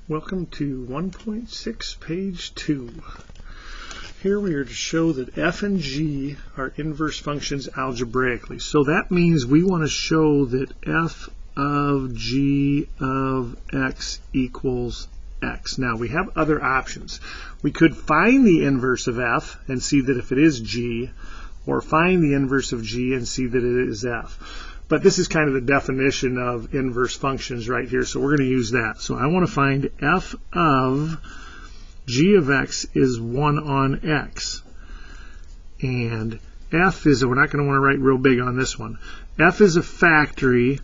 Welcome to 1.6 page 2. Here we are to show that f and g are inverse functions algebraically. So that means we want to show that f of g of x equals x. Now we have other options. We could find the inverse of f and see that if it is g, or find the inverse of g and see that it is f. But this is kind of the definition of inverse functions right here, so we're going to use that. So I want to find f of g of x is 1 on x. And f is, we're not going to want to write real big on this one. F is a factory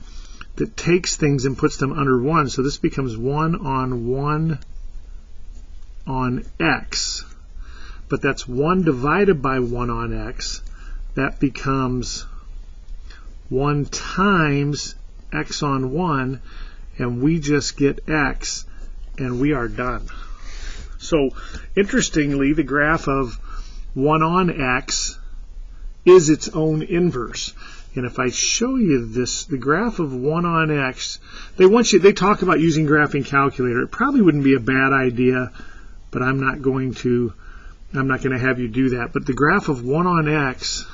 that takes things and puts them under 1, so this becomes 1 on x. But that's 1 divided by 1 on x. That becomes 1 times x on 1, and we just get x, and we are done. So interestingly, the graph of 1 on x is its own inverse. And if I show you this, the graph of 1 on x, they talk about using graphing calculator. It probably wouldn't be a bad idea, but I'm not going to have you do that. But the graph of 1 on x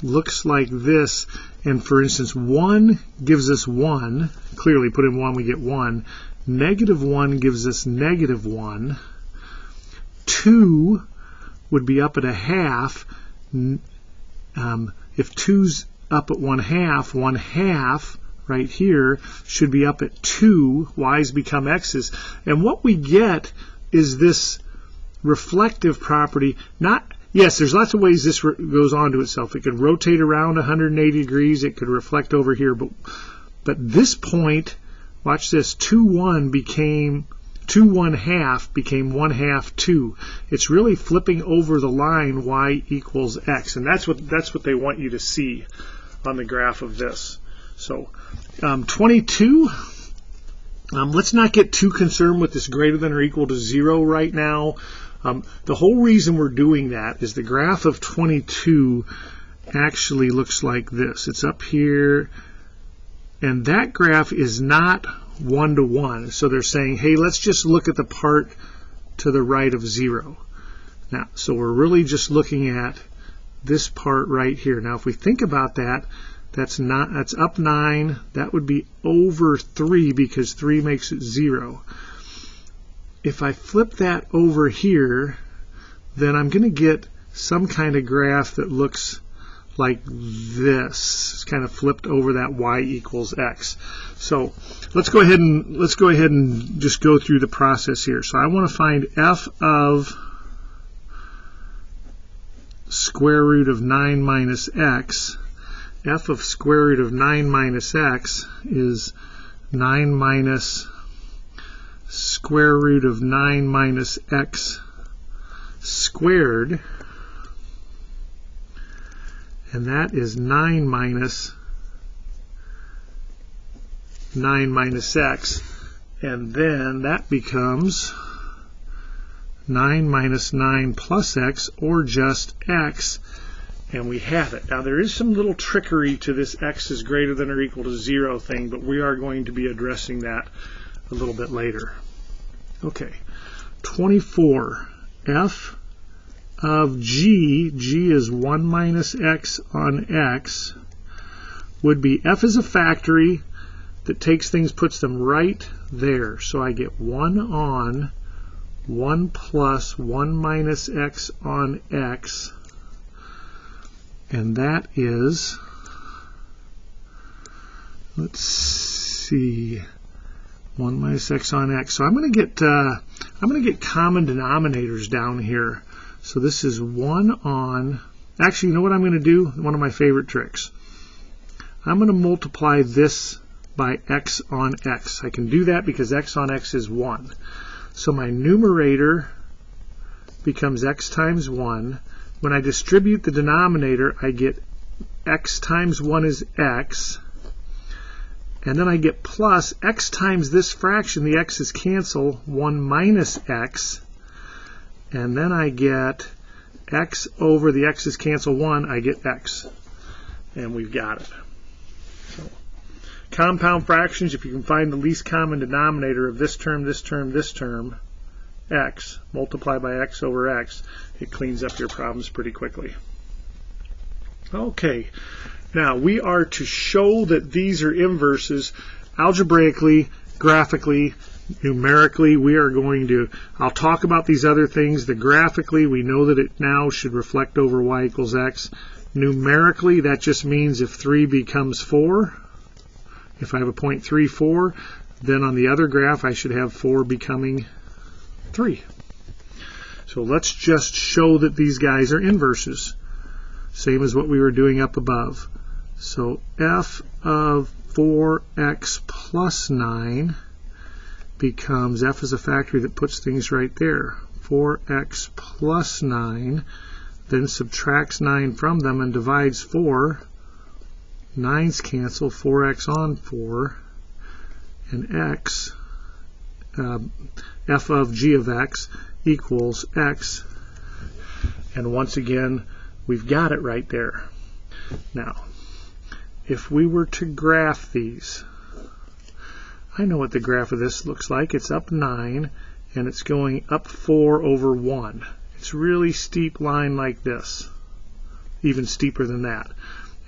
looks like this, and for instance 1 gives us 1, clearly put in 1 we get 1, negative 1 gives us negative 1, 2 would be up at a half. If 2's up at 1 half right here should be up at 2, y's become x's, and what we get is this reflective property. Yes, there's lots of ways this goes on to itself. It could rotate around 180 degrees. It could reflect over here. But this point, watch this, 2 1 became 2 1/2 became 1/2 2. It's really flipping over the line y equals x, and that's what they want you to see on the graph of this. So 22. Let's not get too concerned with this greater than or equal to 0 right now. The whole reason we're doing that is the graph of 22 actually looks like this. It's up here, and that graph is not 1 to 1. So they're saying, hey, let's just look at the part to the right of 0. Now, so we're really just looking at this part right here. Now, if we think about that, that's up 9. That would be over 3 because 3 makes it 0. If I flip that over here, then I'm going to get some kind of graph that looks like this. It's kind of flipped over that y equals x. So let's go ahead and just go through the process here. So I want to find f of square root of 9 minus x. F of square root of 9 minus x is 9 minus square root of 9 minus x squared, and that is 9 minus x, and then that becomes 9 minus 9 plus x, or just x, and we have it. Now there is some little trickery to this x is greater than or equal to 0 thing, but we are going to be addressing that a little bit later. Okay, 24. F of g is 1 minus x on x, would be f is a factory that takes things, puts them right there. So I get 1 on 1 plus 1 minus x on x, and that is, let's see, 1 minus x on x. So I'm going to get common denominators down here. So this is 1 on, actually, you know what I'm going to do? One of my favorite tricks. I'm going to multiply this by x on x. I can do that because x on x is 1. So my numerator becomes x times 1. When I distribute the denominator, I get x times 1 is x. And then I get plus x times this fraction, the x's cancel, 1 minus x. And then I get x over the x's cancel 1, I get x. And we've got it. So Compound fractions, if you can find the least common denominator of this term, this term, this term, x, multiply by x over x, it cleans up your problems pretty quickly. Okay, now we are to show that these are inverses algebraically, graphically, numerically. We are going to, I'll talk about these other things. The graphically, we know that it now should reflect over y equals x. Numerically, that just means if 3 becomes 4, if I have a point 34, then on the other graph I should have 4 becoming 3. So let's just show that these guys are inverses. Same as what we were doing up above. So f of 4x plus 9 becomes, f is a factor that puts things right there, 4x plus 9, then subtracts 9 from them and divides 4. 9's cancel, 4x on 4, and x, f of g of x equals x. And once again, we've got it right there. Now, if we were to graph these, I know what the graph of this looks like. It's up 9, and it's going up 4 over 1. It's a really steep line like this, even steeper than that.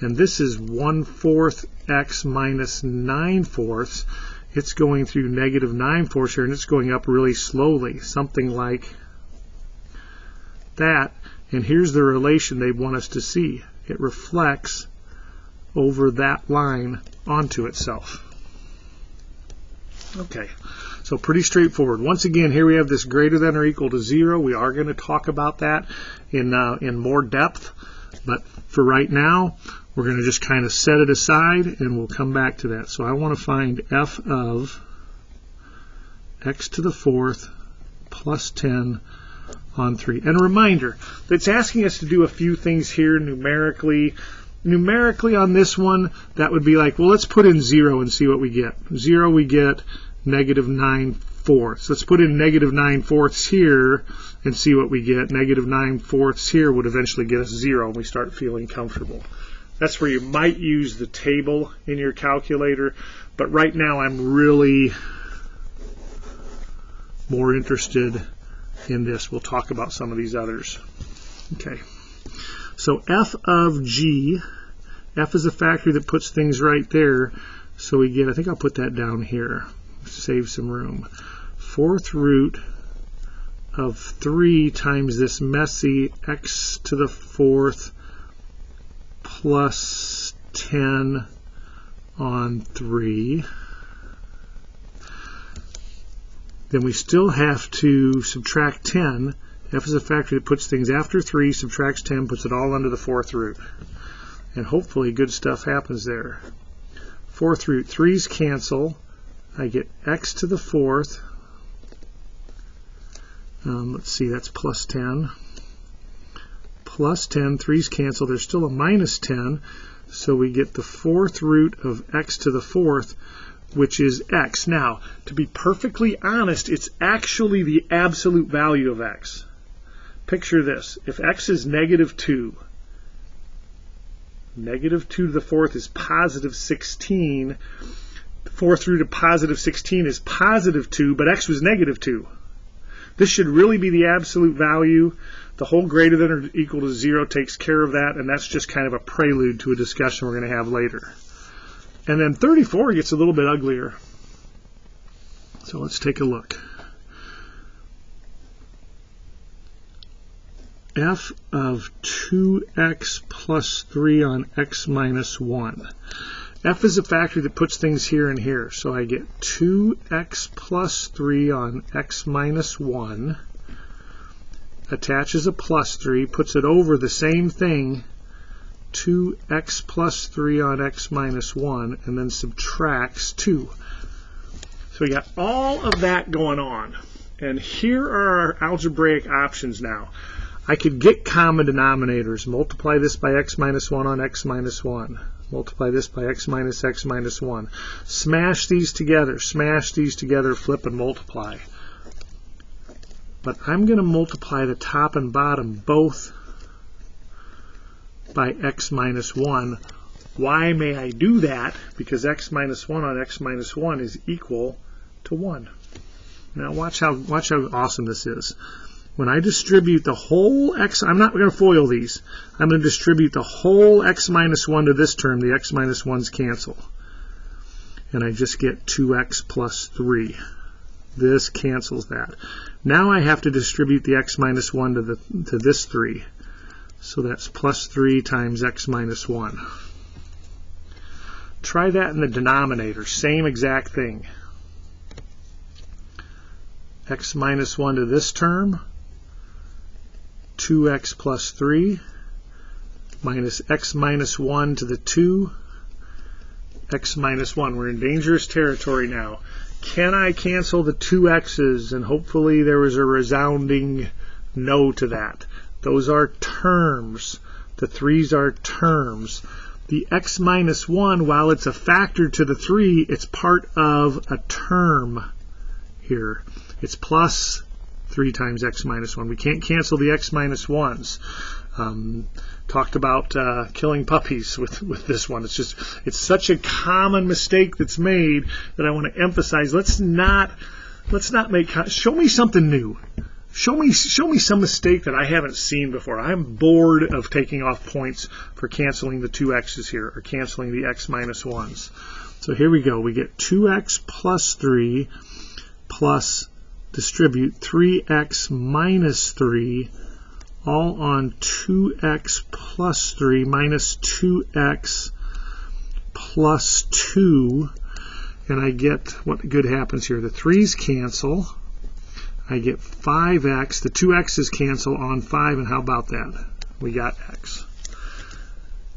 And this is 1/4 x minus 9/4. It's going through negative 9/4 here, and it's going up really slowly, something like that. And here's the relation they want us to see. It reflects over that line onto itself. Okay, so pretty straightforward. Once again, here we have this greater than or equal to 0. We are going to talk about that in more depth, but for right now, we're going to just kind of set it aside, and we'll come back to that. So I want to find f of x to the 4th plus 10 on 3. And a reminder, it's asking us to do a few things here numerically. Numerically on this one, that would be like, well, let's put in 0 and see what we get. 0, we get negative 9/4. Let's put in negative 9/4 here and see what we get. Negative 9/4 here would eventually get us 0, and we start feeling comfortable. That's where you might use the table in your calculator, but right now I'm really more interested in this. We'll talk about some of these others. Okay. So f of g, f is a factor that puts things right there. So we get, I think I'll put that down here, save some room. 4th root of 3 times this messy x to the 4th plus 10 on 3. Then we still have to subtract 10. F is a factor that puts things after 3, subtracts 10, puts it all under the 4th root. And hopefully good stuff happens there. 4th root, 3's cancel. I get x to the 4th. Let's see, that's plus 10. Plus 10, 3's cancel. There's still a minus 10. So we get the 4th root of x to the 4th, which is x. Now, to be perfectly honest, it's actually the absolute value of x. Picture this. If x is negative 2, negative 2 to the 4th is positive 16. The 4th root of positive 16 is positive 2, but x was negative 2. This should really be the absolute value. The whole greater than or equal to 0 takes care of that, and that's just kind of a prelude to a discussion we're going to have later. And then 34 gets a little bit uglier. So let's take a look. F of 2x plus 3 on x minus 1. F is a factor that puts things here and here. So I get 2x plus 3 on x minus 1. Attaches a plus 3, puts it over the same thing, 2x plus 3 on x minus 1, and then subtracts 2. So we got all of that going on. And here are our algebraic options now. I could get common denominators. Multiply this by x minus 1 on x minus 1. Multiply this by x minus 1. Smash these together, flip and multiply. But I'm going to multiply the top and bottom both by x minus 1, Why may I do that? Because x minus 1 on x minus 1 is equal to 1. Now watch how awesome this is. When I distribute the whole x, I'm not going to FOIL these. I'm going to distribute the whole x minus 1 to this term. The x minus 1's cancel. And I just get 2x plus 3. This cancels that. Now I have to distribute the x minus 1 to this 3. So that's plus 3 times x minus 1. Try that in the denominator. Same exact thing. X minus 1 to this term. 2x plus 3 minus x minus 1 to the 2, x minus 1. We're in dangerous territory now. Can I cancel the 2x's? And hopefully there was a resounding no to that. Those are terms. The 3's are terms. The x minus 1, while it's a factor to the 3, it's part of a term here. It's plus 3 times x minus 1. We can't cancel the x minus 1's. Talked about killing puppies with this one. It's such a common mistake that's made that I want to emphasize. Let's not make. Show me something new. Show me some mistake that I haven't seen before. I'm bored of taking off points for canceling the 2x's here or canceling the x minus 1's. So here we go. We get 2x plus 3 plus distribute 3x minus 3 all on 2x plus 3 minus 2x plus 2, and I get what good happens here. The 3's cancel. I get 5x. The 2x's cancel on 5, and how about that? We got x.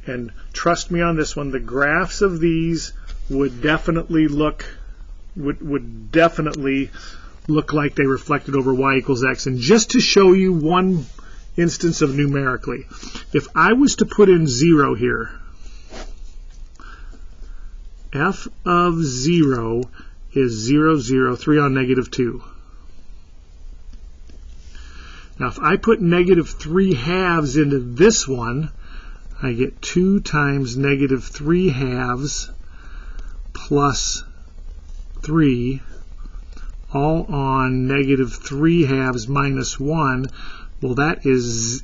And trust me on this one, the graphs of these would definitely look like they reflected over y equals x. And just to show you one instance of numerically, if I was to put in 0 here, f of 0 is 0, 0, 3 on negative 2. Now if I put negative 3 halves into this one, I get 2 times negative 3 halves plus 3 all on negative 3 halves minus 1. Well, that is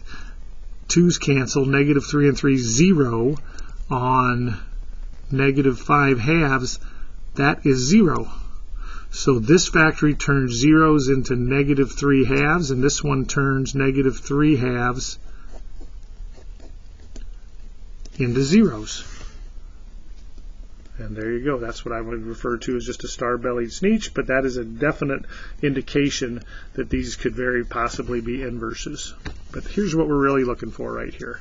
2's cancel. Negative 3 and 3, 0 on negative 5 halves. That is 0. So this factory turns zeros into negative 3 halves, and this one turns negative 3 halves into zeros. And there you go. That's what I would refer to as just a star-bellied sneetch, but that is a definite indication that these could very possibly be inverses. But here's what we're really looking for right here.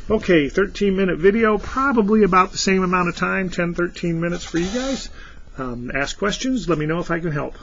Okay, 13-minute video, probably about the same amount of time, 10, 13 minutes for you guys. Ask questions. Let me know if I can help.